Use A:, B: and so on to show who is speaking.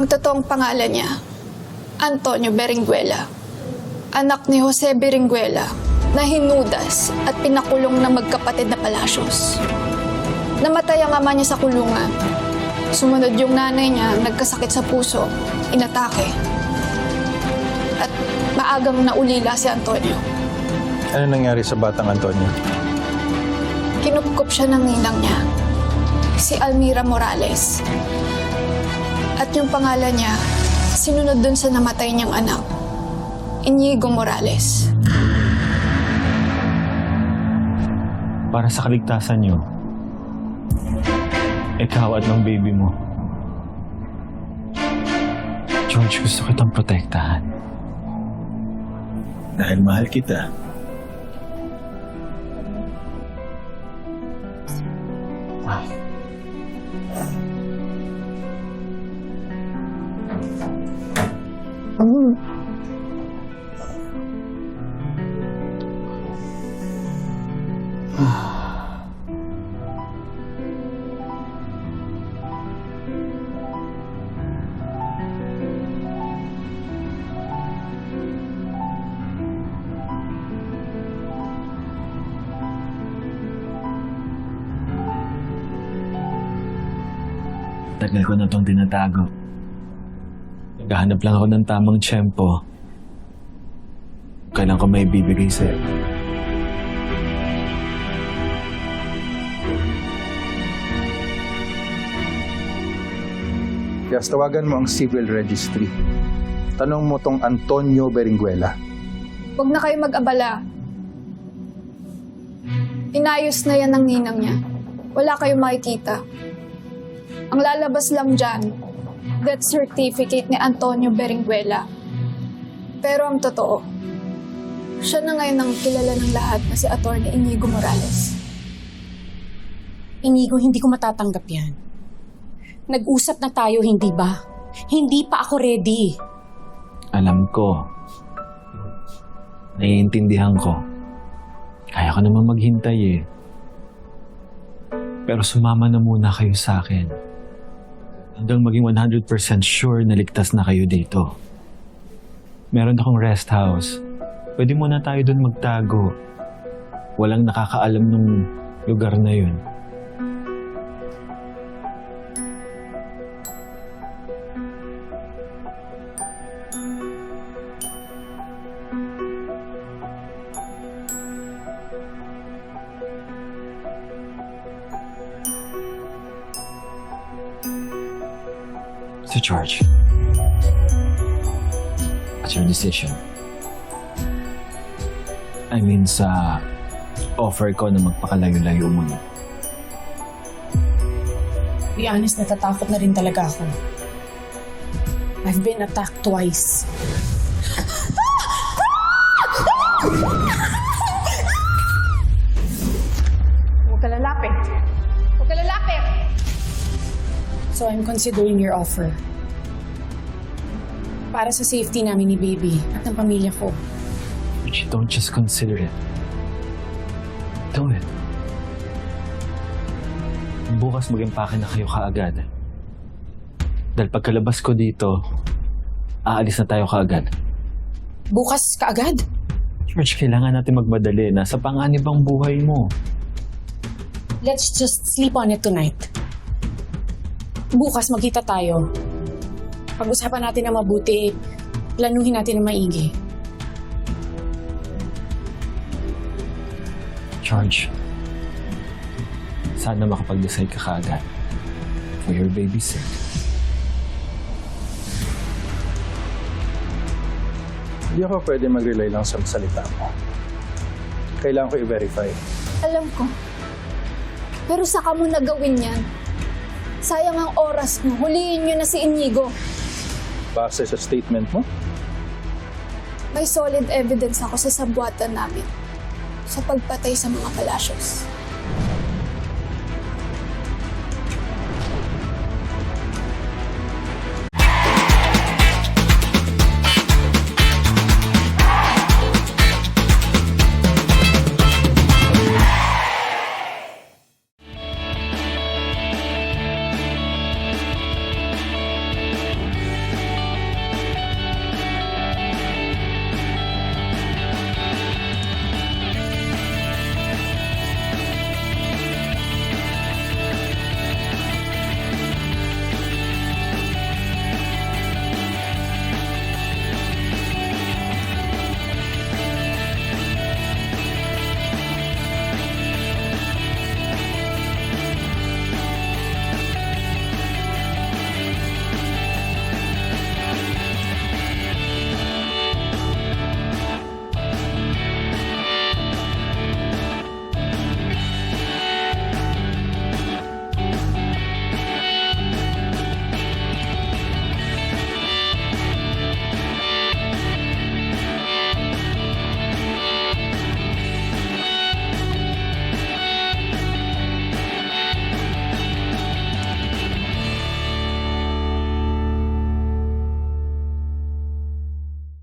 A: Ang totoong pangalan niya, Antonio Berenguela. Anak ni Jose Berenguela na hinudas at pinakulong ng magkapatid na Palacios. Namatay ang ama niya sa kulungan. Sumunod yung nanay niya, nagkasakit sa puso, inatake. At maagang naulila si Antonio.
B: Ano nangyari sa batang Antonio?
A: Kinupkop siya ng ninang niya, si Almira Morales. At yung pangalan niya, sinunod dun sa namatay niyang anak, Inigo Morales.
C: Para sa kaligtasan niyo, ikaw at ng baby mo, George, gusto kitang protektahan.
B: Dahil mahal kita.
C: Tagal ko na itong tinatago. Naghahanap lang ako ng tamang tiyempo. Kailan ko may bibigay sa'yo.
B: Kaya tawagan mo ang civil registry. Tanong mo tong Antonio Berenguela.
A: Huwag na kayo mag-abala. Inayos na yan ng ninang niya. Wala kayong makikita. Ang lalabas lang dyan, death certificate ni Antonio Berenguela. Pero ang totoo, siya na ngayon ang kilala ng lahat na si Atty. Inigo Morales.
D: Inigo, hindi ko matatanggap yan. Nag-usap na tayo, hindi ba? Hindi pa ako ready.
C: Alam ko. Naiintindihan ko. Kaya ko naman maghintay eh. Pero sumama na muna kayo sa akin. Hanggang maging 100% sure na ligtas na kayo dito. Meron akong rest house. Pwede muna tayo doon magtago. Walang nakakaalam ng lugar na yun. So George, what's your decision? I mean sa offer ko na magpakalayo-layo mo na.
D: To be honest, natatakot na rin talaga ako. I've been attacked twice. Huwag ka lalapit. Huwag ka lalapit! So I'm considering your offer. Para sa safety namin ni baby at ng pamilya ko.
C: But you don't just consider it. Do it. Bukas mag-impake na kayo kaagad. Dahil pagkalabas ko dito, aalis na tayo kaagad.
D: Bukas kaagad?
C: George, kailangan natin magmadali. Nasa panganib ang buhay mo.
D: Let's just sleep on it tonight. Bukas magkita tayo. Pag-usapan natin na mabuti, planuhin natin na maigi.
C: George, sana makapag-decide ka kaagad. For your baby's sake.
B: Hindi ako pwede mag-rely lang sa salita mo. Kailangan ko i-verify.
A: Alam ko. Pero saka mo na gawin yan. Sayang ang oras mo. Huliin niyo na si Inigo.
B: Base sa statement mo,
A: May solid evidence ako sa sabwatan namin sa pagpatay sa mga Palacios.